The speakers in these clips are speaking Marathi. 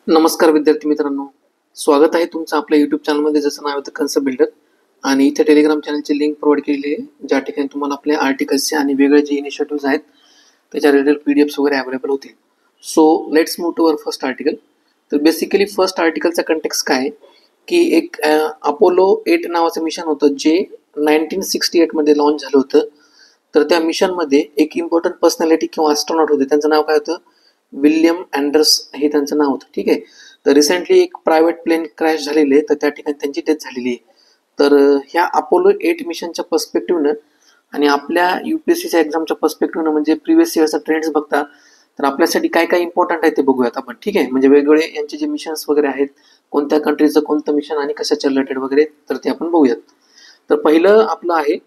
नमस्कार विद्यार्थी मित्रांनो, स्वागत आहे तुमचं आपल्या यूट्यूब चॅनलमध्ये, ज्याचं नाव आहे कन्सेप्ट बिल्डर. आणि इथे टेलिग्राम चॅनलची लिंक प्रोव्हाइड केलेली आहे, ज्या ठिकाणी तुम्हाला आपले आर्टिकल्सचे आणि वेगळे जे इनिशिएटिव्ह आहेत त्याच्या रिलेटेड PDFs वगैरे अवेलेबल होतील. So let's move to our first article. तर बेसिकली फर्स्ट आर्टिकलचा कंटेक्स्ट काय आहे की एक अपोलो 8 नावाचं मिशन होतं जे 1968 मध्ये लॉन्च झालं होतं. तर त्या मिशनमध्ये एक इम्पॉर्टंट पर्सनॅलिटी किंवा ॲस्ट्रॉनॉट होते, त्यांचं नाव काय होतं, विल्यम अँडर्स हे त्यांचं नाव होतं. ठीक आहे. तर रिसेंटली एक प्रायव्हेट प्लेन क्रॅश झालेली आहे, तर त्या ठिकाणी त्यांची डेथ झालेली आहे. तर ह्या अपोलो 8 मिशनच्या पर्स्पेक्टिव्हनं आणि आपल्या UPSCच्या एक्झामच्या पर्स्पेक्टिव्हनं म्हणजे प्रिव्हियस इयरचा ट्रेंड्स बघता तर आपल्यासाठी काय काय इम्पॉर्टंट आहे ते बघूयात आपण. ठीक आहे. म्हणजे वेगवेगळे यांचे जे मिशन्स वगैरे आहेत, कोणत्या कंट्रीचं कोणतं मिशन आणि कशाच्या रिलेटेड वगैरे, तर ते आपण बघूयात. तर पहिलं आपलं आहे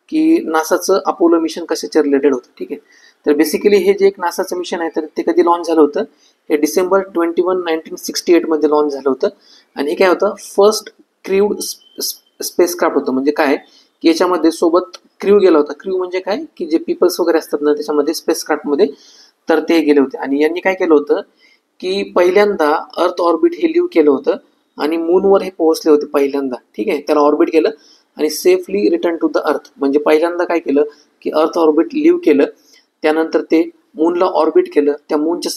की नासाचं अपोलो मिशन कशाच्या रिलेटेड होतं. ठीक आहे. तर बेसिकली हे जे एक नासाचं मिशन आहे तर ते कधी लॉन्च झालं होतं, हे डिसेंबर 21, 1968 मध्ये लॉन्च झालं होतं. आणि हे काय होतं, फर्स्ट क्रूड स्पेसक्राफ्ट होतं. म्हणजे काय की याच्यामध्ये सोबत क्रू गेला होता. क्रू म्हणजे काय की जे पीपल्स वगैरे असतात ना त्याच्यामध्ये स्पेसक्राफ्टमध्ये, तर ते गेले होते. आणि यांनी काय केलं होतं की पहिल्यांदा अर्थ ऑर्बिट हे लिव्ह केलं होतं आणि मूनवर हे पोहोचले होते पहिल्यांदा. ठीक आहे. त्याला ऑर्बिट केलं आणि safely return to the earth. म्हणजे पहिल्यांदा काय केलं की अर्थ ऑर्बिट लिव्ह केलं, त्यानंतर ते मूनला ऑर्बिट केलं, त्या मूनच्या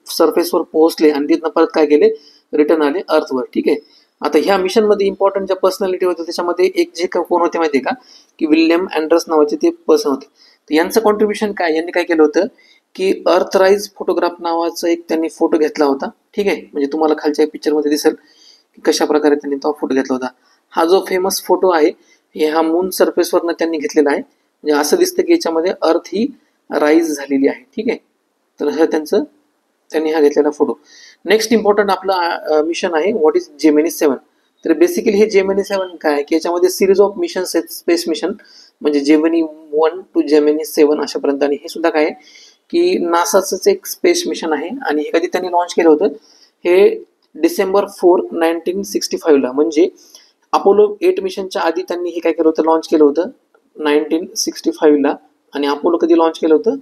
सरफेसवर पोहोचले आणि तिथनं परत काय केले, रिटर्न आले अर्थवर. ठीक आहे. आता ह्या मिशनमध्ये इम्पॉर्टंट ज्या पर्सनॅलिटी होत्या त्याच्यामध्ये एक जे कोण होते माहिती आहे का, की विल्यम अँडर्स नावाचे ते पर्सन होते. तर यांचं कॉन्ट्रीब्युशन काय, यांनी काय केलं होतं की अर्थराईज फोटोग्राफ नावाचा एक त्यांनी फोटो घेतला होता. ठीक आहे. म्हणजे तुम्हाला खालच्या पिक्चरमध्ये दिसेल की कशा प्रकारे त्यांनी तो फोटो घेतला होता. हा जो फेमस फोटो आहे हे हा मून सरफेसवरनं त्यांनी घेतलेला आहे. म्हणजे असं दिसतं की याच्यामध्ये अर्थ ही राईज झालेली आहे. ठीक आहे. तर हा त्यांनी हा घेतलेला फोटो. नेक्स्ट इम्पॉर्टंट आपलं मिशन आहे व्हॉट इज जेमिनी 7. तर बेसिकली हे जेमिनी 7 काय की याच्यामध्ये सिरीज ऑफ मिशन्स आहेत, स्पेस मिशन, म्हणजे जेमिनी 1 टू जेमिनी 7 अशापर्यंत. आणि हे सुद्धा काय की नासाचंच एक स्पेस मिशन आहे. आणि हे कधी त्यांनी लॉन्च केलं होतं, हे डिसेंबर 4, 1965 ला. म्हणजे अपोलो 8 मिशनच्या आधी त्यांनी हे काय केलं होतं, लॉन्च केलं होतं 1965 ला. आणि अपोलो कधी लॉन्च केलं होतं,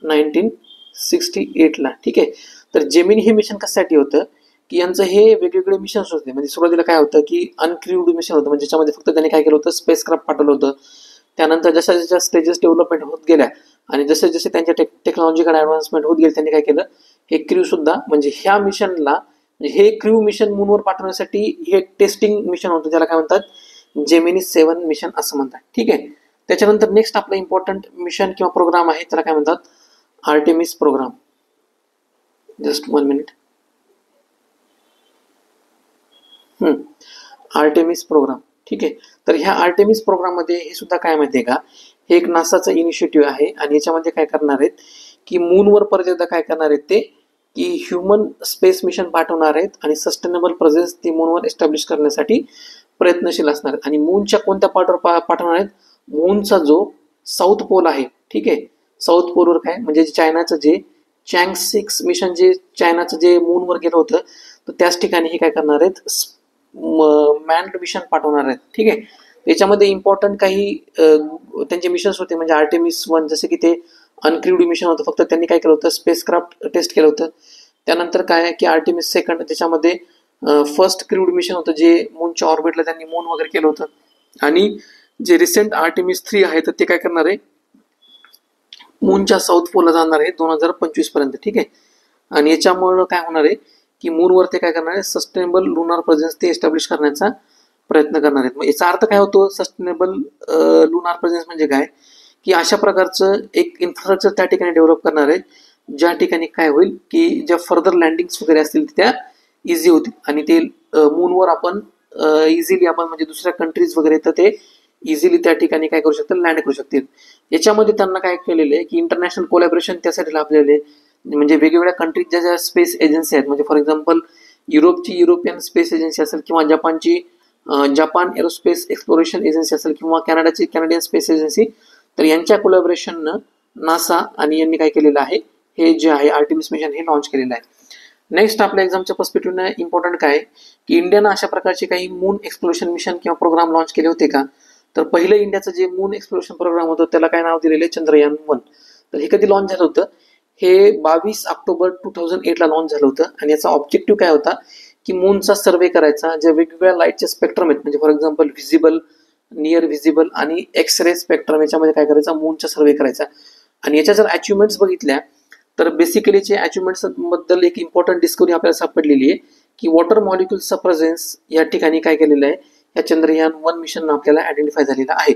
1968 ला. ठीक आहे. तर जेमिनी हे मिशन कशासाठी होतं की यांचं हे वेगवेगळे मिशन्स होते. म्हणजे सुरुवातीला काय होतं की अनक्रूड मिशन होतं, म्हणजे त्याच्यामध्ये फक्त त्यांनी काय केलं होतं, स्पेसक्राफ्ट पाठवलं होतं. त्यानंतर जशा जशा स्टेजेस डेव्हलपमेंट होत गेल्या आणि जसे जसे त्यांच्या टेक्नॉलॉजिकल ॲडव्हान्समेंट होत गेले, त्यांनी काय केलं, हे क्रू सुद्धा, म्हणजे ह्या मिशनला, म्हणजे हे क्रू मिशन मूनवर पाठवण्यासाठी हे टेस्टिंग मिशन होतं, ज्याला काय म्हणतात, जेमिनी 7 मिशन असं म्हणतात. ठीक आहे. त्याच्यानंतर नेक्स्ट आपला इम्पॉर्टंट मिशन किंवा प्रोग्राम आहे, त्याला काय म्हणतात, Artemis program. Just 1 minute. Artemis program. ठीक आहे. तर ह्या आर्टेमिस प्रोग्राममध्ये हे सुद्धा काय माहिती आहे का, हे एक नासाचं इनिशिएटिव्ह आहे. आणि याच्यामध्ये काय करणार आहेत की मूनवर परत एकदा काय करणार आहेत ते की ह्युमन स्पेस मिशन पाठवणार आहेत आणि सस्टेनेबल प्रेझेन्स ते मूनवर एस्टॅब्लिश करण्यासाठी प्रयत्नशील असणार आहेत. आणि मूनच्या कोणत्या पार्टवर पाठवणार आहेत, मूनचा जो साऊथ पोल आहे. ठीक आहे. साऊथ पोलवर काय म्हणजे चायनाचं जे चँग 6 मिशन, जे चायनाचं जे मूनवर गेलं होतं, तर त्याच ठिकाणी हे काय करणार आहेत, मॅन्ड मिशन पाठवणार आहेत. ठीक आहे. याच्यामध्ये इम्पॉर्टंट काही त्यांचे मिशन्स होते, म्हणजे आर्टेमिस 1 जसे की ते अनक्रूड मिशन होतं, फक्त त्यांनी काय केलं होतं, स्पेसक्राफ्ट टेस्ट केलं होतं. त्यानंतर काय आहे की आर्टेमिस 2 त्याच्यामध्ये फर्स्ट क्रूड मिशन होतं, जे मूनच्या ऑर्बिटला त्यांनी मून वगैरे केलं होतं. आणि जे रिसेंट आर्टेमिस 3 आहे तर ते काय करणार आहे, मूनच्या साऊथ पोलला जाणार आहे 2025 पर्यंत. ठीक आहे. आणि याच्यामुळं काय होणार आहे की मूनवर ते काय करणार आहे, सस्टेनेबल लुनार प्रेझेन्स ते एस्टॅब्लिश करण्याचा प्रयत्न करणार आहेत. मग याचा अर्थ काय होतो, सस्टेनेबल लुनार प्रेझेन्स म्हणजे काय की अशा प्रकारचं एक इन्फ्रास्ट्रक्चर त्या ठिकाणी डेव्हलप करणार आहेत, ज्या ठिकाणी काय होईल की ज्या फर्दर लँडिंग्स वगैरे असतील त्या इझी होतील. आणि ते मूनवर आपण इझिली आपण म्हणजे दुसऱ्या कंट्रीज वगैरे तर ते इझिली त्या ठिकाणी काय करू शकतील, लँड करू शकतील. याच्यामध्ये त्यांना काय केलेलं आहे की इंटरनॅशनल कोलॅबोरेशन त्यासाठी लाभलेले, म्हणजे वेगवेगळ्या कंट्रीजच्या ज्या स्पेस एजन्सी आहेत, म्हणजे फॉर एक्झाम्पल युरोपची युरोपियन स्पेस एजन्सी असेल, किंवा जपानची जपान एरोस्पेस एक्सप्लोरेशन एजन्सी असेल, किंवा कॅनडाची कॅनडियन स्पेस एजन्सी, तर यांच्या कोलॅबोरेशननं नासा आणि यांनी काय केलेलं आहे, हे जे आहे आर्टेमिस मिशन हे लॉन्च केलेलं आहे. नेक्स्ट आपल्या एक्झामच्या पर्स्पेक्टिव्हनं इम्पॉर्टंट काय की इंडियानं अशा प्रकारचे काही मून एक्सप्लोरेशन मिशन किंवा प्रोग्राम लॉन्च केले होते का, तर पहिलं इंडियाचं जे मून एक्सप्लोरेशन प्रोग्राम होतं त्याला काय नाव दिलेलं आहे, चंद्रयान 1. तर हे कधी लॉन्च झालं होतं, हे 22 ऑक्टोबर 2008 ला लॉन्च झालं होतं आणि याचा ऑब्जेक्टिव्ह काय होता की मूनचा सर्वे करायचा, जे वेगवेगळ्या लाईटचे स्पेक्ट्रम आहेत म्हणजे for example visible, near visible आणि एक्स रे स्पेक्ट्रम, याच्यामध्ये काय करायचा मूनचा सर्वे करायचा. आणि याच्या जर अचिव्हमेंट्स बघितल्या तर बेसिकलीचे अचिव्हमेंट्स बद्दल एक इम्पॉर्टंट डिस्कवरी आपल्याला सापडलेली आहे की वॉटर मॉलिक्युल्सचा प्रेझेन्स या ठिकाणी काय केलेलं आहे, या चंद्रयान-1 मिशन आपल्याला आयडेंटिफाय झालेला आहे.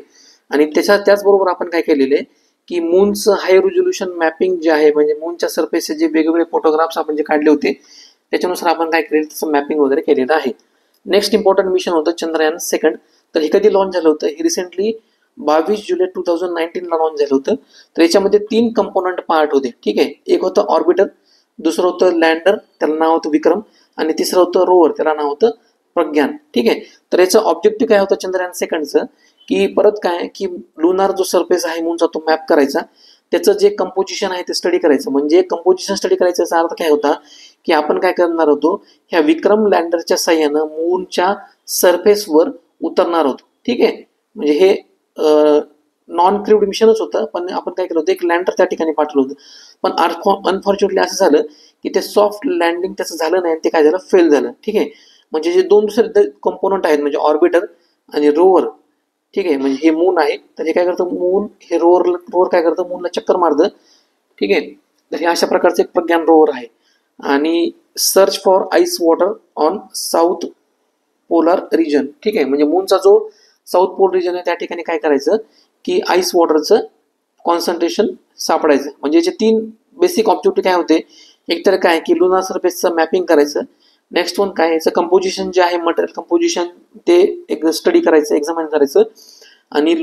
आणि त्याचबरोबर आपण काय केलेलं आहे की मूनचं हाय रिझोल्युशन मॅपिंग जे आहे, म्हणजे मूनच्या सरफेसचे जे वेगवेगळे फोटोग्राफ्स आपण जे काढले होते त्याच्यानुसार आपण काय केलेलं त्याचं मॅपिंग वगैरे केलेलं आहे. नेक्स्ट इम्पॉर्टंट मिशन होतं चंद्रयान-2. तर हे कधी लॉन्च झालं होतं, हे रिसेंटली 22 जुलै 2019 ला लॉन्च झालं होतं. तर याच्यामध्ये 3 कंपोनंट पार्ट होते. ठीक आहे, एक होतं ऑर्बिटर, दुसरं होतं लँडर, त्याला नाव होतं विक्रम, आणि तिसरं होतं रोवर, त्याला नाव होतं प्रज्ञान. ठीक आहे, तर याचं ऑब्जेक्टिव्ह काय होतं चंद्रयान-2चं की परत काय की लुनार जो सरफेस आहे मूनचा तो मॅप करायचा, त्याचं जे कंपोजिशन आहे ते स्टडी करायचं. म्हणजे कंपोजिशन स्टडी करायचं याचा अर्थ काय होता की आपण काय करणार होतो, ह्या विक्रम लँडरच्या साह्यानं मूनच्या सरफेसवर उतरणार होतो. ठीक आहे, म्हणजे हे नॉन क्रूड मिशनच होतं, पण आपण काय केलं होतं एक लँडर त्या ठिकाणी पाठवलं होतं. पण अनफॉर्च्युनेटली असं झालं की ते सॉफ्ट लँडिंग त्याचं झालं नाही, ते काय झालं फेल झालं. ठीक आहे, म्हणजे जे दोन दुसरे कंपोनंट आहेत म्हणजे ऑर्बिटर आणि रोवर, ठीक आहे, म्हणजे हे मून आहे, तर हे काय करतं मून, हे रोवर काय करतं मूनला चक्कर मारतं. ठीक आहे, तर हे अशा प्रकारचं एक प्रज्ञान रोवर आहे. आणि search for ice water on south polar region. ठीक आहे, म्हणजे मूनचा जो साऊथ पोल रिजन आहे त्या ठिकाणी काय करायचं की आईस वॉटरचं कॉन्सन्ट्रेशन सापडायचं. म्हणजे याचे 3 बेसिक ऑब्जेक्टिव्ह काय होते, एक तर काय की लुनार सरफेसचं मॅपिंग करायचं, नेक्स्ट वन काय याचं कंपोजिशन जे आहे मटेरियल कंपोजिशन ते एक स्टडी करायचं, एक्झामिन करायचं, आणि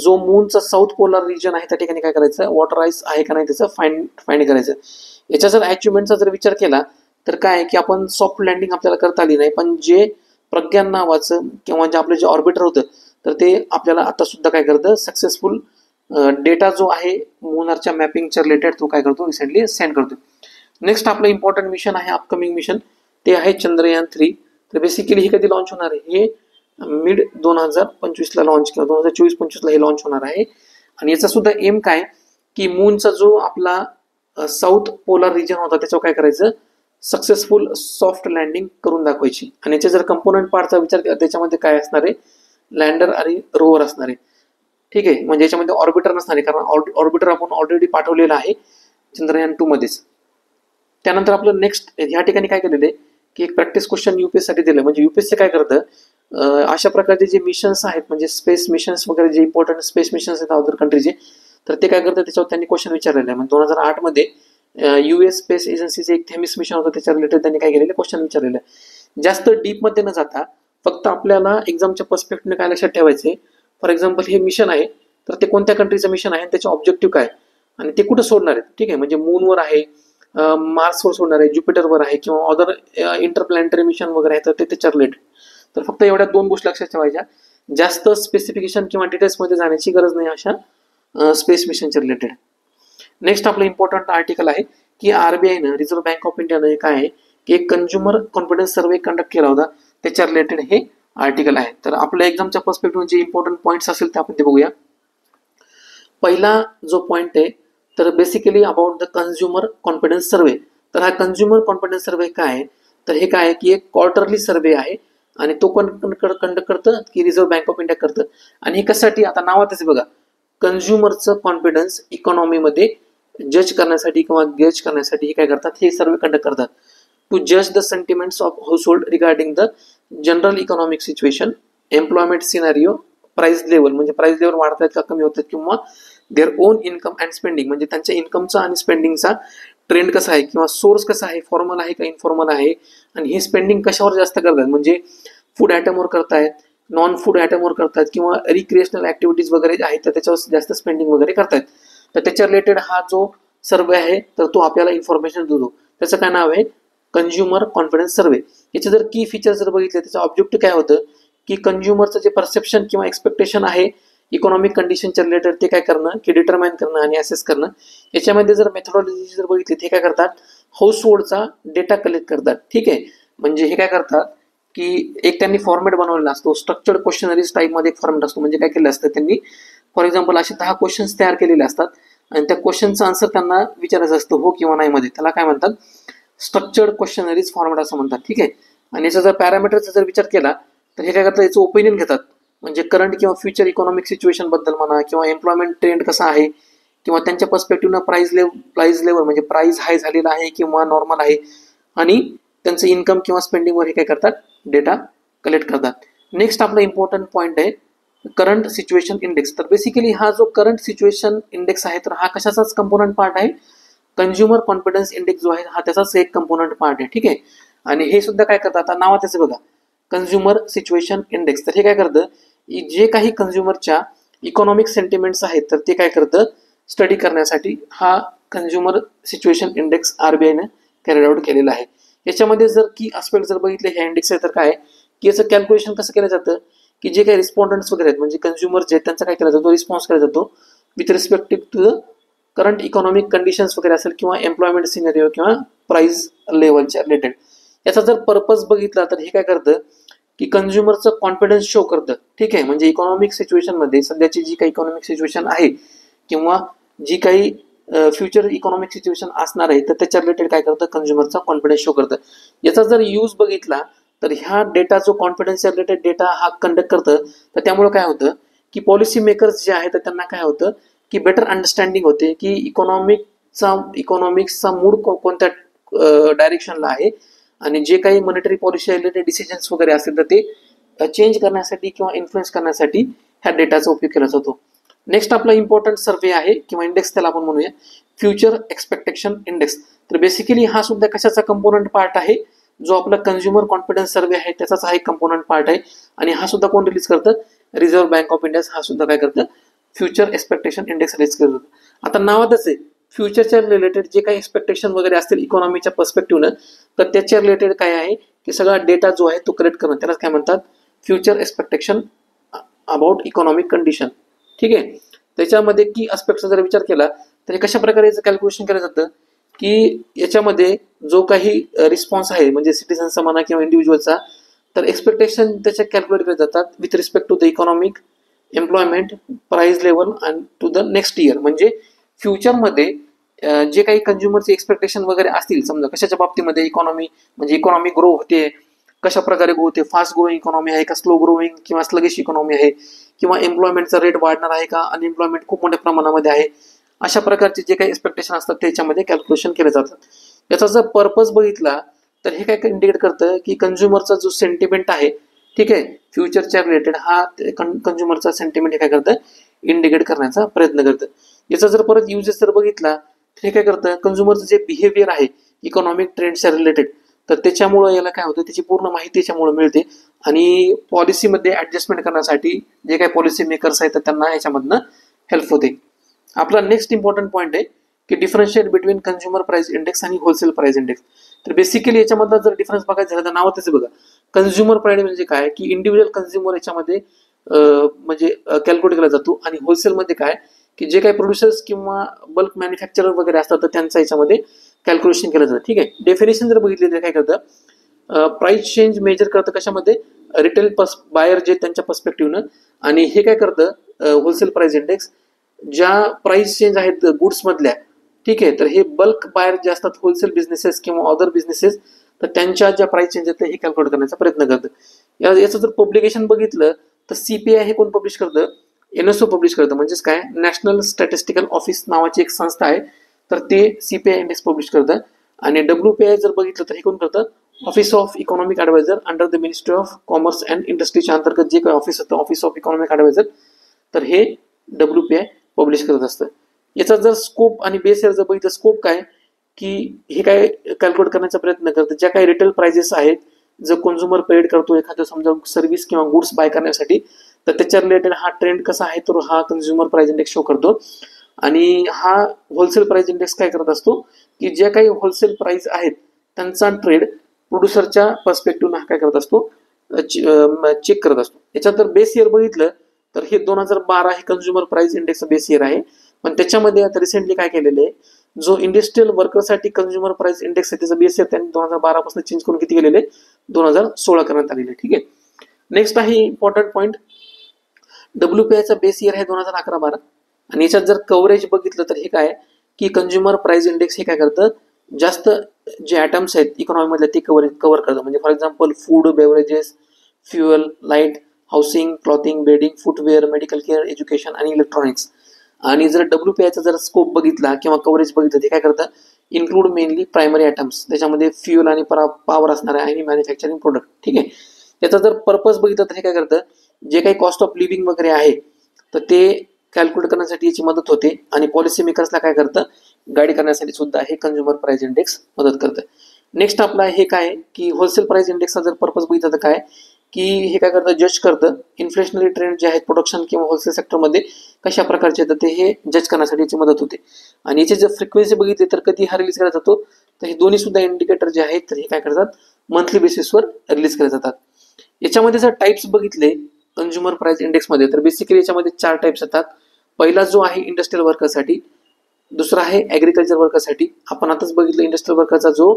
जो मूनचा साऊथ पोलार रिजन आहे त्या ठिकाणी काय करायचं वॉटर आईस आहे का नाही त्याचं फाइंड करायचं. याच्या जर अचिव्हमेंटचा जर विचार केला तर काय की आपण सॉफ्ट लँडिंग आपल्याला करता आली नाही, पण जे प्रज्ञान नावाचं किंवा जे आपलं जे ऑर्बिटर होतं तर ते आपल्याला आता सुद्धा काय करतं सक्सेसफुल डेटा जो आहे मूनरच्या मॅपिंगच्या रिलेटेड तो काय करतो रिसेंटली सेंड करतो. नेक्स्ट आपलं इम्पॉर्टंट मिशन आहे अपकमिंग मिशन, ते आहे चंद्रयान-3. तर बेसिकली हे कधी लॉन्च होणार आहे, हे मिड 2025 ला लॉन्च किंवा 2024-25 ला हे लॉन्च होणार आहे. आणि याचा सुद्धा एम काय की मूनचा जो आपला साऊथ पोलार रिजन होता त्याच्यावर काय करायचं सक्सेसफुल सॉफ्ट लँडिंग करून दाखवायची. आणि याचे जर कंपोनंट पार्टचा विचार केला त्याच्यामध्ये काय असणार आहे, लँडर आणि रोवर असणार आहे. ठीक आहे, म्हणजे याच्यामध्ये ऑर्बिटर नसणार आहे कारण ऑर्बिटर आपण ऑलरेडी पाठवलेला आहे चंद्रयान-2 मध्येच. त्यानंतर आपलं नेक्स्ट ह्या ठिकाणी काय केलेलं आहे की एक प्रॅक्टिस क्वेश्चन युपीएस साठी दिलं. म्हणजे युपीएससी काय करतं अशा प्रकारचे जे मिशन्स आहेत म्हणजे स्पेस मिशन्स वगैरे जे इम्पॉर्टंट स्पेस मिशन्स आहेत अदर कंट्रीचे, तर ते काय करतात त्याच्यावर त्यांनी क्वेश्चन विचारलेले आहे. म्हणजे 2008 मध्ये US स्पेस एजन्सीचे एक थेमिस मिशन होतं त्याच्या रिलेटेड त्यांनी काय केलेलं क्वेश्चन विचारलेलं आहे. जास्त डीप मध्ये न जाता फक्त आपल्याला एक्झामच्या पर्स्पेक्टिव्हने काय लक्षात ठेवायचे, फॉर एक्झाम्पल हे मिशन आहे तर ते कोणत्या कंट्रीचं मिशन आहे, त्याचे ऑब्जेक्टिव्ह काय आणि ते कुठं सोडणार आहे. ठीक आहे, म्हणजे मूनवर आहे, मार्सवर सोडणार आहे, ज्युपिटरवर आहे किंवा अदर इंटरप्लॅनेटरी मिशन वगैरे आहे तर ते त्याच्या रिलेटेड. तर फक्त एवढ्या 2 गोष्टी लक्षात ठेवायच्या, जास्त स्पेसिफिकेशन किंवा डिटेल्समध्ये जाण्याची गरज नाही अशा स्पेस मिशनच्या रिलेटेड. नेक्स्ट आपलं इम्पॉर्टंट आर्टिकल आहे की आरबीआयनं रिझर्व्ह बँक ऑफ इंडियानं काय आहे की एक कंझ्युमर कॉन्फिडन्स सर्वे कंडक्ट केला होता, त्याच्या रिलेटेड हे आर्टिकल आहे. तर आपल्या एक्झामच्या पर्स्पेक्टिव्ह जे इम्पॉर्टंट पॉईंट्स असेल ते आपण ते बघूया. पहिला जो पॉईंट आहे तर basically about the consumer confidence survey. तर हा कंझ्युमर कॉन्फिडन्स सर्वे काय आहे, तर हे काय आहे की एक क्वार्टरली सर्वे आहे आणि तो कंडक्ट करतं की रिझर्व्ह बँक ऑफ इंडिया करतं. आणि हे कशासाठी, आता नावातच बघा कंझ्युमरचं कॉन्फिडन्स इकॉनॉमीमध्ये जज करण्यासाठी किंवा गेज करण्यासाठी हे काय करतात, हे सर्वे कंडक्ट करतात. टू जज the sentiments of household regarding the general economic situation, employment scenario, price level म्हणजे प्राइस लेवल वाढतात का कमी होतात, किंवा their own income and spending म्हणजे त्यांच्या इन्कमचा आणि स्पेंडिंगचा ट्रेंड कसा आहे किंवा सोर्स कसा आहे, फॉर्मल आहे का इन्फॉर्मल आहे, आणि हे स्पेंडिंग कशावर जास्त करतात म्हणजे फूड आयटमवर करतायत, नॉन फूड आयटमवर करतात किंवा रिक्रिएशनल ऍक्टिव्हिटीज वगैरे आहेत तर त्याच्यावर जास्त स्पेंडिंग वगैरे करतायत. तर त्याच्या रिलेटेड हा जो सर्वे आहे तर तो आपल्याला इन्फॉर्मेशन देतो. त्याचं काय नाव आहे कंझ्युमर कॉन्फिडन्स सर्वे. याचे जर की फीचर्स जर बघितले त्याचं ऑब्जेक्टिव्ह काय होतं की कंझ्युमरचं जे परसेप्शन किंवा एक्सपेक्टेशन आहे इकॉनॉमिक कंडिशनच्या रिलेटेड ते काय करणं की डिटरमाइन करणं आणि असेस करणं. याच्यामध्ये जर मेथोडॉलॉजी जर बघितली ते काय करतात हाऊस होल्डचा डेटा कलेक्ट करतात. ठीक आहे, म्हणजे हे काय करतात की एक त्यांनी फॉर्मॅट बनवलेला असतो, स्ट्रक्चर्ड क्वेश्चनरीज टाईपमध्ये एक फॉर्मॅट असतो. म्हणजे काय केलं असतं त्यांनी फॉर एक्झाम्पल असे 10 क्वेश्चन्स तयार केलेले असतात आणि त्या क्वेश्चनचं आन्सर त्यांना विचारायचं असतं हो किंवा नाही मध्ये. त्याला काय म्हणतात, स्ट्रक्चर्ड क्वेश्चनरीज फॉर्मॅट असं म्हणतात. ठीक आहे. आणि याचा जर पॅरामीटरचा जर विचार केला तर हे काय करतात, याचं ओपिनियन घेतात. म्हणजे करंट किंवा फ्युचर इकॉनॉमिक सिच्युएशन बद्दल म्हणा, किंवा एम्प्लॉयमेंट ट्रेंड कसा आहे, किंवा त्यांच्या पर्स्पेक्टिव्हनं प्राइस लेवल म्हणजे प्राइस हाय झालेला आहे किंवा नॉर्मल आहे, आणि त्यांचं इन्कम किंवा स्पेंडिंगवर हे काय करतात, डेटा कलेक्ट करतात. नेक्स्ट आपला इम्पॉर्टंट पॉईंट आहे करंट सिच्युएशन इंडेक्स. तर बेसिकली हा जो करंट सिच्युएशन इंडेक्स आहे तर हा कशाचाच कंपोनंट पार्ट आहे, कंझ्युमर कॉन्फिडन्स इंडेक्स जो आहे हा त्याचाच एक कंपोनंट पार्ट आहे. ठीक आहे. आणि हे सुद्धा काय करतात, आता नावात त्याचं बघा, कंझ्युमर सिच्युएशन इंडेक्स. तर हे काय करतं, जे काही कंझ्युमरच्या इकॉनॉमिक सेंटिमेंट्स आहेत तर ते काय करतं, स्टडी करण्यासाठी हा कंझ्युमर सिच्युएशन इंडेक्स आरबीआयने कॅरी आउट केलेला आहे. याच्यामध्ये जर की आस्पेक्ट जर बघितले ह्या इंडेक्स आहे तर काय की याचं कॅल्क्युलेशन कसं केलं जातं, की जे काही रिस्पॉन्डंट्स वगैरे आहेत म्हणजे कंझ्युमर जे त्यांचा काय केला जातो, रिस्पॉन्स केला जातो with respective to the current economic conditions वगैरे असेल, किंवा एम्प्लॉयमेंट सिनेरिओ, किंवा प्राइस लेवलच्या रिलेटेड. याचा जर पर्पज बघितला तर हे काय करतं की कंझ्युमरचं कॉन्फिडन्स शो करतं. ठीक आहे. म्हणजे इकॉनॉमिक सिच्युएशनमध्ये सध्याची जी काही इकॉनॉमिक सिच्युएशन आहे, किंवा जी काही फ्युचर इकॉनॉमिक सिच्युएशन असणार आहे तर त्याच्या रिलेटेड काय करतं, कंझ्युमरचा कॉन्फिडन्स शो करतं. याचा जर यूज बघितला तर ह्या डेटा जो कॉन्फिडन्सच्या रिलेटेड डेटा हा कंडक्ट करतं, तर त्यामुळे काय होतं की पॉलिसी मेकर्स जे आहेत तर त्यांना काय होतं की बेटर अंडरस्टँडिंग होते की इकॉनॉमिक्सचा मूड कोणत्या डायरेक्शनला आहे, आणि जे काही मॉनिटरी पॉलिसी रिलेटेड डिसिजन्स वगैरे असतील तर ते चेंज करण्यासाठी किंवा इन्फ्लुएन्स करण्यासाठी ह्या डेटाचा उपयोग केला जातो. नेक्स्ट आपला इम्पॉर्टंट सर्वे आहे किंवा इंडेक्स त्याला आपण म्हणूया फ्युचर एक्सपेक्टेशन इंडेक्स. तर बेसिकली हा सुद्धा कशाचा कंपोनंट पार्ट आहे, जो आपला कंझ्युमर कॉन्फिडन्स सर्वे आहे त्याचाच हा एक कंपोनंट पार्ट आहे. आणि हा सुद्धा कोण रिलीज करतं, रिझर्व्ह बँक ऑफ इंडिया हा सुद्धा काय करतं, फ्युचर एक्सपेक्टेशन इंडेक्स रिलीज करतं. आता नावातच आहे फ्युचरच्या रिलेटेड जे काही एक्सपेक्टेशन वगैरे असतील इकॉनॉमीच्या पर्स्पेक्टिव्हनं, तर त्याच्या रिलेटेड काय आहे की सगळा डेटा जो आहे तो कलेक्ट करणं, त्याला काय म्हणतात, future expectation about economic condition. ठीक आहे. त्याच्यामध्ये की अस्पेक्टचा जर विचार केला तर हे कशा प्रकारे याचं कॅल्क्युलेशन केलं जातं की याच्यामध्ये जो काही रिस्पॉन्स आहे म्हणजे सिटीजनचा म्हणा किंवा इंडिव्हिज्युअलचा, तर एक्सपेक्टेशन त्याच्या कॅल्क्युलेट केले जातात with respect to the economic, employment, price level and to the next year. म्हणजे फ्युचरमध्ये जे काही कंझ्युमरचे एक्सपेक्टेशन वगैरे असतील, समजा कशाच्या बाबतीमध्ये, इकॉनॉमी म्हणजे इकॉनॉमी ग्रो होते, कशा प्रकारे ग्रो होते, फास्ट ग्रोईंग इकॉनॉमी आहे का, स्लो ग्रोईंग किंवा स्लगिश इकॉनॉमी आहे, किंवा एम्प्लॉयमेंटचा रेट वाढणार आहे का, अनएम्प्लॉयमेंट खूप मोठ्या प्रमाणामध्ये आहे, अशा प्रकारचे जे काही एक्सपेक्टेशन असतात त्याच्यामध्ये कॅल्क्युलेशन केले जातात. याचा जर पर्पज बघितला तर हे काय इंडिकेट करतं की कंझ्युमरचा जो सेंटिमेंट आहे, ठीक आहे, फ्युचरच्या रिलेटेड हा कंझ्युमरचा सेंटिमेंट हे काय करतं, इंडिकेट करण्याचा प्रयत्न करतं. याचा जर परत युजेस जर बघितला तर हे काय करतं, कंझ्युमरचं जे बिहेवियर आहे इकॉनॉमिक ट्रेंडच्या रिलेटेड, तर त्याच्यामुळं याला काय होतं, त्याची पूर्ण माहिती याच्यामुळे मिळते, आणि पॉलिसीमध्ये ऍडजस्टमेंट करण्यासाठी जे काही पॉलिसी मेकर्स आहेत तर त्यांना याच्यामधनं हेल्प होते. आपला नेक्स्ट इम्पॉर्टंट पॉईंट आहे की differentiate between consumer price index आणि होलसेल प्राइस इंडेक्स. तर बेसिकली याच्यामधला जर डिफरन्स बघायचा झाला तर नावातच बघा, कंझ्युमर प्राइस म्हणजे काय की इंडिव्हिज्युअल कंझ्युमर याच्यामध्ये म्हणजे कॅल्क्युलेट केला जातो, आणि होलसेलमध्ये काय की जे काही प्रोड्युसर्स किंवा बल्क मॅन्युफॅक्चरर वगैरे असतात तर त्यांचा याच्यामध्ये कॅल्क्युलेशन केलं जातं. ठीक आहे. डेफिनेशन जर बघितली तर काय करतं, प्राइस चेंज मेजर करतं कशामध्ये, रिटेल बायर जे त्यांच्या पर्स्पेक्टिव्हनं, आणि हे काय करतं होलसेल प्राइस इंडेक्स, ज्या प्राइस चेंज आहेत गुड्स मधल्या, ठीक आहे, तर हे बल्क बायर जे असतात होलसेल बिझनेसेस किंवा अदर बिझनेसेस, तर त्यांच्या ज्या प्राइस चेंज आहेत हे कॅल्क्युलेट करण्याचा प्रयत्न करतं. याचं जर पब्लिकेशन बघितलं तर सीपीआय हे कोण पब्लिश करतं, एनएसओ पब्लिश करतं, म्हणजेच काय, नॅशनल स्टॅटिस्टिकल ऑफिस नावाची एक संस्था आहे, तर ते सीपीआय इंडेक्स पब्लिश करतं. आणि डब्ल्यूपीआय जर बघितलं तर हे कोण करतं, office of economic adviser under the ministry of commerce and इंडस्ट्रीच्या अंतर्गत जे काही ऑफिस होतं, ऑफिस ऑफ इकॉनॉमिक ऍडवायझर, तर हे डब्ल्यूपीआय पब्लिश करत असतं. याचा जर स्कोप आणि बेस जर बघितलं, स्कोप काय की हे काय कॅल्क्युलेट करण्याचा प्रयत्न करतं, ज्या काही रिटेल प्राइजेस आहेत, जर कंझ्युमर पेड करतो एखादं समजा सर्व्हिस किंवा गुड्स बाय करण्यासाठी, तर त्याच्या रिलेटेड हा ट्रेंड कसा आहे तर हा कंझ्युमर प्राइस इंडेक्स शो करतो. आणि हा होलसेल प्राइस इंडेक्स काय करत असतो की ज्या काही होलसेल प्राइस आहेत त्यांचा ट्रेड प्रोड्युसरच्या पर्स्पेक्टिव्हनं काय करत असतो, चेक करत असतो. याच्यात जर बेस इयर बघितलं तर हे 2012 हे कंझ्युमर प्राइस इंडेक्सचं बेस इयर आहे, पण त्याच्यामध्ये आता रिसेंटली काय केलेलं आहे, जो इंडस्ट्रियल वर्करसाठी कंझ्युमर प्राइस इंडेक्स आहे त्याचं बेस इयर त्यांनी 2012 पासून चेंज करून किती केलेले, 2016 करण्यात आलेले. ठीक आहे. नेक्स्ट आहे इम्पॉर्टंट पॉईंट, डब्ल्यूपीआयचा बेस इयर आहे 2011-12, आणि याच्यात जर कव्हरेज बघितलं तर हे काय की कंझ्युमर प्राइस इंडेक्स हे काय करतं, जास्त जे ॲटम्स आहेत इकॉनॉमीमधले ते कव्हर करतं. म्हणजे for example food, beverages, fuel, light, housing, clothing, bedding, footwear, medical care, education आणि इलेक्ट्रॉनिक्स. आणि जर WPIचा जर स्कोप बघितला किंवा कव्हरेज बघितलं ते काय करतं, इन्क्लूड मेनली प्रायमरी आयटम्स, त्याच्यामध्ये फ्युएल आणि पॉवर असणार आहे आणि मॅन्युफॅक्चरिंग प्रोडक्ट. ठीक आहे. त्याचा जर पर्पज बघितलं तर हे काय करतं, जे काही कॉस्ट ऑफ लिव्हिंग वगैरे आहे तर ते कॅल्क्युलेट करण्यासाठी याची मदत होते आणि पॉलिसी मेकर्सला काय करतं, गाईड करण्यासाठी सुद्धा हे कंझ्युमर प्राइस इंडेक्स मदत करतं. नेक्स्ट आपला हे काय की होलसेल प्राइस इंडेक्सचा जर पर्पज बघितलं तर काय की हे काय करतं, जज करतं इन्फ्लेशनरी ट्रेंड जे आहेत प्रोडक्शन किंवा होलसेल सेक्टरमध्ये कशा प्रकारचे येतात ते हे जज करण्यासाठी याची मदत होते. आणि याची जर फ्रिक्वेन्सी बघितली तर कधी हा रिलीज केला जातो, तर हे दोन्ही सुद्धा इंडिकेटर जे आहेत तर हे काय करतात, मंथली बेसिसवर रिलीज केले जातात. याच्यामध्ये जर टाइप्स बघितले कंझ्युमर प्राइस इंडेक्समध्ये तर बेसिकली याच्यामध्ये 4 टाइप्स येतात. पहिला जो आहे इंडस्ट्रियल वर्करसाठी, दुसरा आहे ॲग्रिकल्चर वर्करसाठी. आपण आताच बघितलं इंडस्ट्रियल वर्करचा जो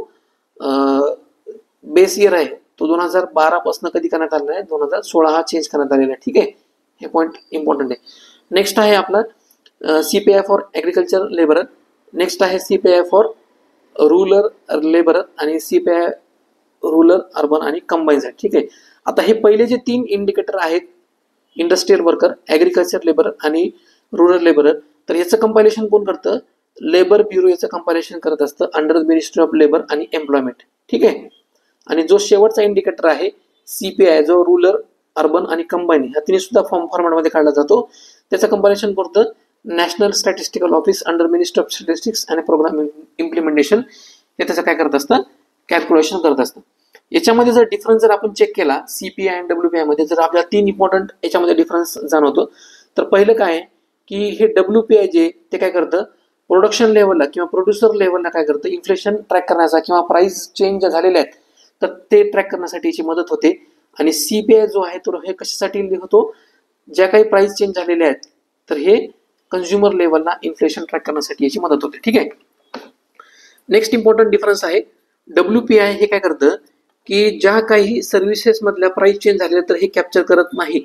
बेस इयर आहे तो 2012 पासून कधी करण्यात आलेला आहे, 2016 हा चेंज करण्यात आलेला आहे. ठीक आहे, हे पॉईंट इम्पॉर्टंट आहे. नेक्स्ट आहे आपला CPI for agriculture labour, next आहे CPI फॉर रूरल लेबर आणि CPI रूरल, अर्बन आणि कंबाईन्ड आहे. ठीक आहे. आता हे पहिले जे 3 इंडिकेटर आहेत इंडस्ट्रियल वर्कर, ॲग्रिकल्चर लेबर आणि रूरल लेबर, तर याचं कंपायलेशन कोण करतं, लेबर ब्युरो याचं कंपायलेशन करत असतं अंडर मिनिस्ट्री ऑफ लेबर आणि एम्प्लॉयमेंट. ठीक आहे. आणि जो शेवटचा इंडिकेटर आहे CPI जो रूरल, अर्बन आणि कंबाईन ह्या तिन्ही सुद्धा फॉर्मॅटमध्ये काढला जातो, त्याचं कंपायलेशन करतं national statistical office under ministry of statistics आणि प्रोग्राम इम्प्लिमेंटेशन, हे त्याचं काय करत असतं, कॅल्क्युलेशन करत असतं. याच्यामध्ये जर डिफरन्स जर आपण चेक केला CPI आणि WPI मध्ये, जर आपल्याला 3 इम्पॉर्टंट याच्यामध्ये डिफरन्स जाणवतो. तर पहिलं काय आहे की हे WPI जे ते काय करतं, प्रोडक्शन लेवलला किंवा प्रोड्युसर लेवलला काय करतं, इन्फ्लेशन ट्रॅक करण्याचा किंवा प्राइस चेंज झालेले आहेत तर ते ट्रॅक करण्यासाठी याची मदत होते. आणि CPI जो आहे तो हे कशासाठी होतो, ज्या काही प्राइस चेंज झालेले आहेत तर हे कंझ्युमर लेवलला इन्फ्लेशन ट्रॅक करण्यासाठी याची मदत होते. ठीक आहे. नेक्स्ट इम्पॉर्टंट डिफरन्स आहे WPI हे काय करतं की ज्या काही सर्व्हिसेस मधल्या प्राइस चेंज झालेल्या तर हे कॅप्चर करत नाही,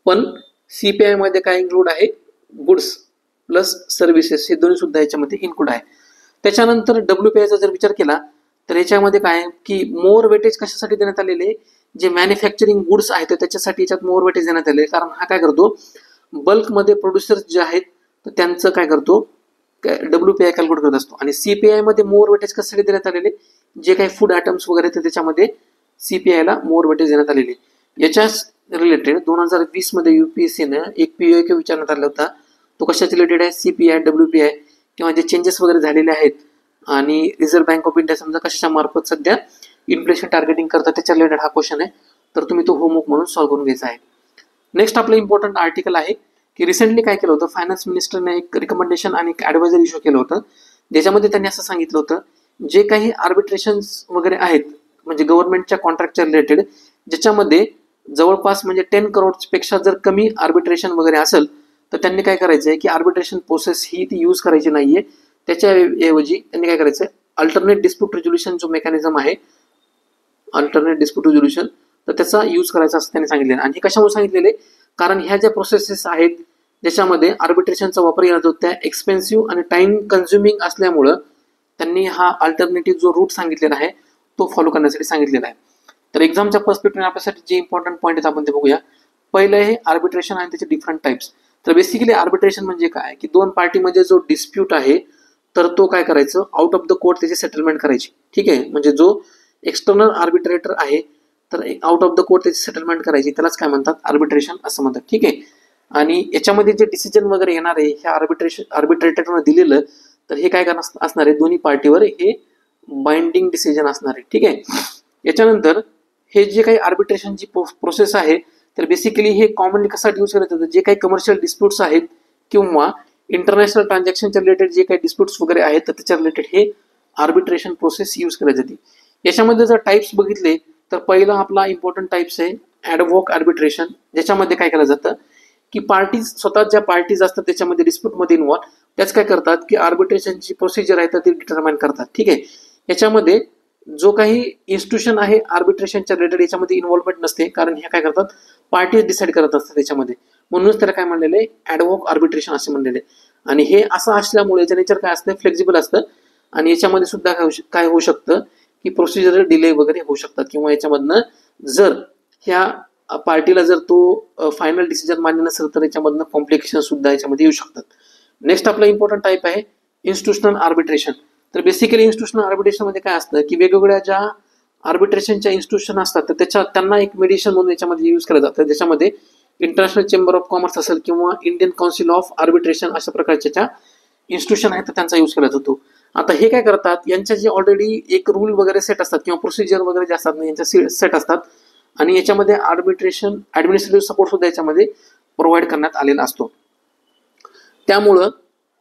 पण CPI मध्ये काय इन्क्लूड आहे, गुड्स प्लस सर्व्हिसेस हे दोन्ही सुद्धा याच्यामध्ये इन्क्लूड आहे. त्याच्यानंतर WPIचा जर विचार केला तर याच्यामध्ये काय की मोर वेटेज कशासाठी देण्यात आलेले, जे मॅन्युफॅक्चरिंग गुड्स आहेत त्याच्यासाठी याच्यात मोर वेटेज देण्यात आले, कारण हा काय करतो बल्कमध्ये प्रोड्युसर्स जे आहेत तर त्यांचं काय करतो WPI कॅल्क्युलेट करत असतो. आणि CPI मध्ये मोर वेटेज कशासाठी देण्यात आलेले, जे काही फूड आयटम्स वगैरे तर त्याच्यामध्ये CPI ला मोर वेटेज देण्यात आलेले. याच्या रिलेटेड 2020 मध्ये UPSCनं एक POQ विचारण्यात आला होता, तो कशाच्या रिलेटेड आहे, CPI WPI किंवा जे चेंजेस वगैरे झालेले आहेत आणि रिझर्व्ह बँक ऑफ इंडिया समजा कशाच्या मार्फत सध्या इन्फ्लेशन टार्गेटिंग करतात त्याच्या रिलेटेड हा क्वेश्चन आहे, तर तुम्ही तो होमवर्क म्हणून सॉल्व्ह करून घ्यायचा आहे. नेक्स्ट आपलं इम्पॉर्टंट आर्टिकल आहे की रिसेंटली काय केलं होतं, फायनान्स मिनिस्टरने एक रिकमेंडेशन आणि एक ॲडवायझर इश्यू केलं होतं, ज्याच्यामध्ये त्यांनी असं सांगितलं होतं जे काही आर्बिट्रेशन्स वगैरे आहेत म्हणजे गव्हर्नमेंटच्या कॉन्ट्रॅक्टच्या रिलेटेड, ज्याच्यामध्ये जवळपास म्हणजे 10 करोडपेक्षा जर कमी आर्बिट्रेशन वगैरे असेल तर त्यांनी काय करायचं आहे की आर्बिट्रेशन प्रोसेस ही ती यूज करायची नाहीये, त्याच्याऐवजी त्यांनी काय करायचं, अल्टरनेट डिस्प्यूट रिझोल्युशन जो मेकॅनिझम आहे, अल्टरनेट डिस्प्यूट रिझोल्युशन, तर त्याचा यूज करायचा असं त्यांनी सांगितलेलं. आणि हे कशामुळे सांगितलेले, कारण ह्या ज्या प्रोसेसेस आहेत ज्याच्यामध्ये आर्बिट्रेशनचा वापर केला जातो त्या एक्सपेन्सिव्ह आणि टाइम कन्झ्युमिंग असल्यामुळं त्यांनी हा अल्टरनेटिव्ह जो रूट सांगितलेला आहे तो फॉलो करण्यासाठी सांगितलेला आहे. तर एक्झामच्या पर्स्पेक्टिव्ह आपल्यासाठी जे इम्पॉर्टंट पॉईंट आहेत आपण ते बघूया. पहिलं आहे आर्बिट्रेशन आणि त्याचे डिफरंट टाइप्स. तर बेसिकली आर्बिट्रेशन म्हणजे काय की दोन पार्टीमध्ये जो डिस्प्यूट आहे तर तो काय करायचं, आउट ऑफ द कोर्ट त्याची सेटलमेंट करायची. ठीक आहे, म्हणजे जो एक्सटर्नल आर्बिट्रेटर आहे तर आउट ऑफ द कोर्ट त्याची सेटलमेंट करायची, त्यालाच काय म्हणतात, आर्बिट्रेशन असं म्हणतात. ठीक आहे. आणि याच्यामध्ये जे डिसिजन वगैरे येणार आहे ह्या आर्बिट्रेटरनं दिलेलं, तर हे काय असणार आहे, दोन्ही पार्टीवर हे बाइंडिंग डिसिजन असणार आहे. ठीक आहे. याच्यानंतर हे जे काही आर्बिट्रेशनची प्रोसेस आहे तर बेसिकली हे कॉमनली कशासाठी यूज केलं जातं, जे काही कमर्शियल डिस्प्यूट्स आहेत किंवा इंटरनॅशनल ट्रान्झॅक्शनच्या रिलेटेड जे काही डिस्प्यूट्स वगैरे आहेत तर त्याच्या रिलेटेड हे आर्बिट्रेशन प्रोसेस यूज केली जाते. याच्यामध्ये जर टाइप्स बघितले तर पहिला आपला इम्पॉर्टंट टाइप्स आहे ॲडव्हॉक आर्बिट्रेशन, ज्याच्यामध्ये काय केलं जातं की पार्टीज स्वतः ज्या पार्टीज असतात त्याच्यामध्ये डिस्प्यूटमध्ये इन्व्हॉल्व, त्याच काय करतात की आर्बिट्रेशनची प्रोसिजर आहे तर ती डिटरमाइन करतात. ठीक आहे. याच्यामध्ये जो काही इन्स्टिट्यूशन आहे आर्बिट्रेशनच्या रिलेटेड याच्यामध्ये इन्व्हॉल्वमेंट नसते, कारण हे काय करतात पार्टीज डिसाईड करत असतात त्याच्यामध्ये, म्हणूनच त्याला काय म्हणलेले ॲडव्हॉक आर्बिट्रेशन असे म्हणलेले. आणि हे असं असल्यामुळे याचं नेचर काय असतं, फ्लेक्झिबल असतं आणि याच्यामध्ये सुद्धा काय होऊ शकतं की प्रोसिजर डिले वगैरे होऊ शकतात किंवा याच्यामधनं जर ह्या पार्टीला जर तो फायनल डिसिजन मान्य नसेल तर याच्यामधनं कॉम्प्लिकेशन सुद्धा याच्यामध्ये येऊ शकतात. नेक्स्ट आपला इम्पॉर्टंट टाईप आहे इन्स्टिट्यूशनल आर्बिट्रेशन. तर बेसिकली इन्स्टिट्यूशनल आर्बिट्रेशन मध्ये काय असतं की वेगवेगळ्या ज्या आर्बिट्रेशनच्या इन्स्टिट्यूशन असतात तर त्यांना एक मेडिएशन म्हणून याच्यामध्ये यूज केलं जातं, ज्याच्यामध्ये इंटरनॅशनल चेंबर ऑफ कॉमर्स असेल किंवा इंडियन काउन्सिल ऑफ आर्बिट्रेशन अशा प्रकारच्या ज्या इन्स्टिट्यूशन आहेत तर त्यांचा यूज केला जातो. आता हे काय करतात, यांच्या जे ऑलरेडी एक रूल वगैरे सेट असतात किंवा प्रोसिजर वगैरे जे असतात यांच्या सेट असतात आणि याच्यामध्ये आर्बिट्रेशन ऍडमिनिस्ट्रेटिव्ह सपोर्ट सुद्धा याच्यामध्ये प्रोव्हाइड करण्यात आलेला असतो. त्यामुळं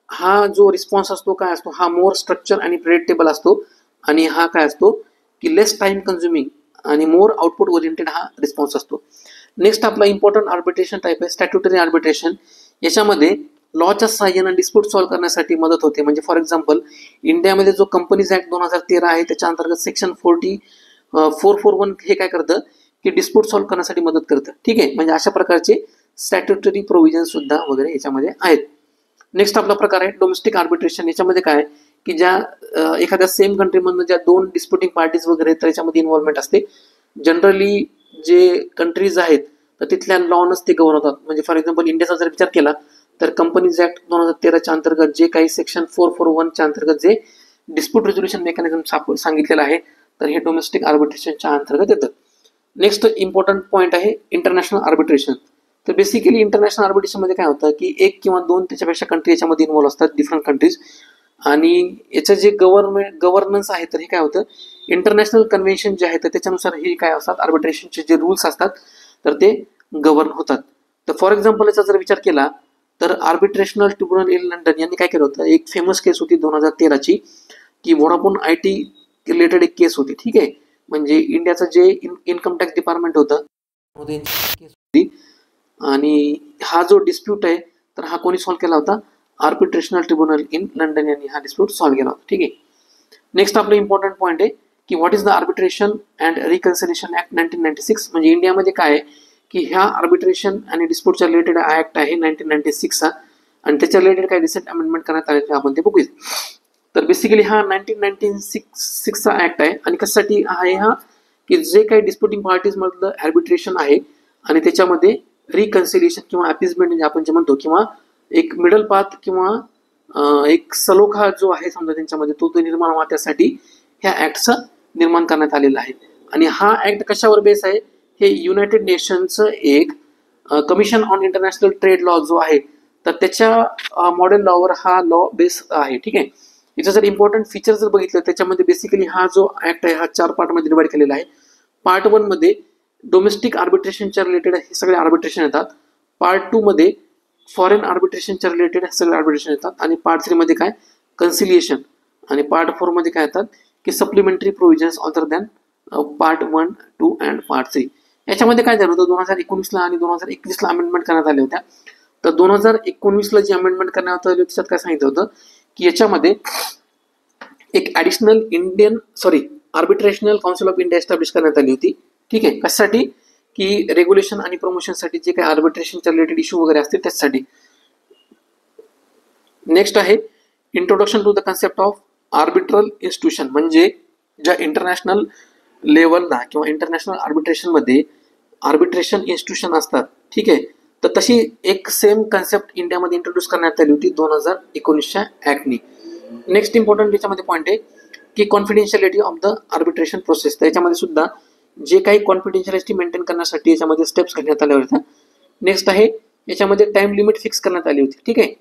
हा जो रिस्पॉन्स असतो काय असतो, हा मोर स्ट्रक्चर आणि प्रेडिक्टेबल असतो आणि हा काय असतो की लेस टाइम कन्झ्युमिंग आणि मोर आउटपुट ओरिएंटेड हा रिस्पॉन्स असतो. नेक्स्ट आपला इम्पॉर्टंट आर्बिट्रेशन टाईप आहे स्टॅट्युटरी आर्बिट्रेशन. याच्यामध्ये लॉच्या सहाय्याने डिस्प्यूट सॉल्व्ह करण्यासाठी मदत होते. म्हणजे फॉर एक्झाम्पल इंडियामध्ये जो कंपनीज ऍक्ट 2013 आहे त्याच्या अंतर्गत सेक्शन 441 हे काय करतं की डिस्प्यूट सॉल्व्ह करण्यासाठी मदत करतं. ठीक आहे, म्हणजे अशा प्रकारचे स्टॅट्युटरी प्रोव्हिजन सुद्धा वगैरे याच्यामध्ये आहेत. नेक्स्ट आपला प्रकार आहे डोमेस्टिक आर्बिट्रेशन. याच्यामध्ये काय की ज्या एखाद्या सेम कंट्रीमधून ज्या दोन डिस्प्युटिंग पार्टीज वगैरे तर याच्यामध्ये इन्व्हॉल्वमेंट असते. जनरली जे कंट्रीज आहेत तर तिथल्या लॉनच ते गव्हर्न होतात. म्हणजे फॉर एक्झाम्पल इंडियाचा जर विचार केला तर कंपनीज ऍक्ट 2013च्या अंतर्गत जे काही सेक्शन 441च्या अंतर्गत जे डिस्प्यूट रेझोल्युशन मेकॅनिझम सांगितलेलं आहे तर हे डोमेस्टिक आर्बिट्रेशनच्या अंतर्गत येतं. नेक्स्ट इम्पॉर्टंट पॉईंट आहे इंटरनॅशनल आर्बिट्रेशन. तर बेसिकली इंटरनॅशनल आर्बिट्रेशन मध्ये काय होतं की एक किंवा दोन त्याच्यापेक्षा कंट्री याच्यामध्ये इन्व्हॉल्व असतात, डिफरंट कंट्रीज, आणि याचं जे गव्हर्नन्स आहे तर हे काय होतं इंटरनॅशनल कन्व्हेन्शन जे आहे तर त्याच्यानुसार हे काय असतात आर्बिट्रेशनचे जे रूल्स असतात तर ते गव्हर्न होतात. तर फॉर एक्झाम्पल याचा जर विचार केला तर आर्बिट्रेशनल ट्रिब्युनल इन लंडन यांनी काय केलं होतं, एक फेमस केस होती 2013ची की वोडाफोन IT रिलेटेड एक केस होती. ठीक आहे, म्हणजे इंडियाचं जे इन्कम टॅक्स डिपार्टमेंट होतं केस होती आणि हा जो डिस्प्यूट आहे तर हा कोणी सॉल्व्ह केला होता, आर्बिट्रेशनल ट्रिब्युनल इन लंडन यांनी हा डिस्प्यूट सॉल्व्ह केला होता. ठीक आहे. नेक्स्ट आपलं इम्पॉर्टंट पॉईंट आहे की what is the arbitration and reconciliation act 1996. म्हणजे इंडियामध्ये काय आहे की ह्या आर्बिट्रेशन आणि डिस्प्यूटच्या रिलेटेड ऍक्ट आहे 1996चा आणि त्याच्या रिलेटेड काय रिसेंट अमेंडमेंट करण्यात आले आपण ते बघूया. तर बेसिकली हा 1996चा ऍक्ट आहे आणि कशासाठी आहे हा की जे काही डिस्प्युटिंग पार्टीज मधलं आर्बिट्रेशन आहे आणि त्याच्यामध्ये रिकन्सिलिएशन किंवा अपीजमेंट म्हणजे आपण जे म्हणतो किंवा एक मिडल पाथ किंवा एक सलोखा जो आहे समजा त्यांच्यामध्ये तो निर्माण व्हावा त्यासाठी ह्या ऍक्टचं निर्माण करण्यात आलेलं आहे. आणि हा ऍक्ट कशावर बेस आहे, हे युनायटेड नेशनचं एक commission on international trade law जो आहे तर त्याच्या मॉडेल लॉवर हा लॉ बेस आहे. ठीक आहे, याचं जर इम्पॉर्टंट फीचर जर बघितलं त्याच्यामध्ये बेसिकली हा जो ऍक्ट आहे हा 4 पार्टमध्ये डिवाइड केलेला आहे. पार्ट 1 मध्ये डोमेस्टिक आर्बिट्रेशनच्या रिलेटेड हे सगळे आर्बिट्रेशन येतात. पार्ट 2 मध्ये फॉरेन आर्बिट्रेशनच्या रिलेटेड हे सगळे आर्बिट्रेशन येतात आणि पार्ट 3 मध्ये काय कन्सिलिएशन आणि पार्ट 4 मध्ये काय येतात की supplementary provisions other than part 1, 2 and part 3. याच्यामध्ये काय झालं होतं 2019ला आणि 2021ला अमेंडमेंट करण्यात आल्या होत्या. तर 2019ला जी अमेंडमेंट करण्यात आली त्याच्यात काय सांगितलं होतं की याच्यामध्ये एक additional arbitrational council of India establish करण्यात आली होती. ठीक आहे, कशासाठी की रेग्युलेशन आणि प्रमोशनसाठी जे काही आर्बिट्रेशनच्या रिलेटेड इश्यू वगैरे असतील त्यासाठी. नेक्स्ट आहे introduction to the concept of arbitral institution. म्हणजे ज्या इंटरनॅशनल लेवलला किंवा इंटरनॅशनल आर्बिट्रेशन मध्ये आर्बिट्रेशन इन्स्टिट्यूशन असतात. ठीक आहे, तर तशी एक सेम कन्सेप्ट इंडियामध्ये इंट्रोड्यूस करण्यात आली होती 2019च्या ऍक्टनी. नेक्स्ट इम्पॉर्टंट याच्यामध्ये पॉईंट आहे की confidentiality of the arbitration process. त्याच्यामध्ये सुद्धा जे काही कॉन्फिडेन्शियलिटी मेंटेन करण्यासाठी याच्यामध्ये स्टेप्स घेण्यात आल्या होत्या. नेक्स्ट आहे याच्यामध्ये टाइम लिमिट फिक्स करण्यात आली होती. ठीक आहे,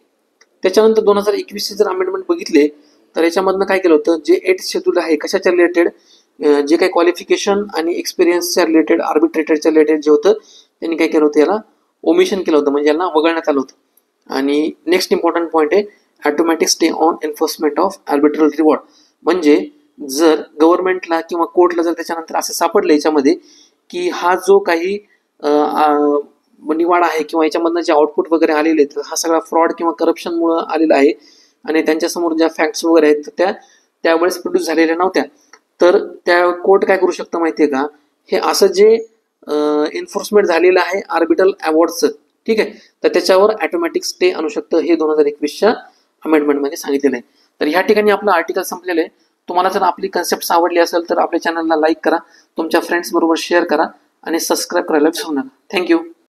त्याच्यानंतर 2021चे जर अमेंडमेंट बघितले तर याच्यामधनं काय केलं होतं, जे 8th शेड्यूल आहे कशाच्या रिलेटेड, जे काही क्वालिफिकेशन आणि एक्सपिरियन्सच्या रिलेटेड आर्बिट्रेटरच्या रिलेटेड जे होतं त्यांनी काय केलं होतं, याला ओमिशन केलं होतं म्हणजे यांना वगळण्यात आलं होतं. आणि नेक्स्ट इम्पॉर्टंट पॉईंट आहे automatic stay on enforcement of arbitral reward. म्हणजे जर गव्हर्नमेंटला किंवा कोर्टला जर त्याच्यानंतर असं सापडलं याच्यामध्ये की हा जो काही निवाडा आहे किंवा याच्यामधनं जे आउटपुट वगैरे आलेले आहेत हा सगळा फ्रॉड किंवा करप्शनमुळे आलेला आहे आणि त्यांच्यासमोर ज्या फॅक्ट्स वगैरे आहेत त्या त्यावेळेस प्रोड्यूस झालेल्या नव्हत्या, तर त्या कोर्ट काय करू शकतं माहितीये का, हे असं जे एन्फोर्समेंट झालेलं आहे आर्बिट्रल अवॉर्डचं ठीक आहे. तर त्याच्यावर ऑटोमॅटिक स्टे आणू शकतं, हे 2021च्या अमेंडमेंटमध्ये सांगितलेलं आहे. तर ह्या ठिकाणी आपलं आर्टिकल संपलेलं आहे. तुम्हाला जर आपली कन्सेप्ट आवडली असेल तर आपल्या चॅनलला लाईक करा, तुमच्या फ्रेंड्स बरोबर शेअर करा आणि सबस्क्राईब करायला विसरू नका. थँक्यू.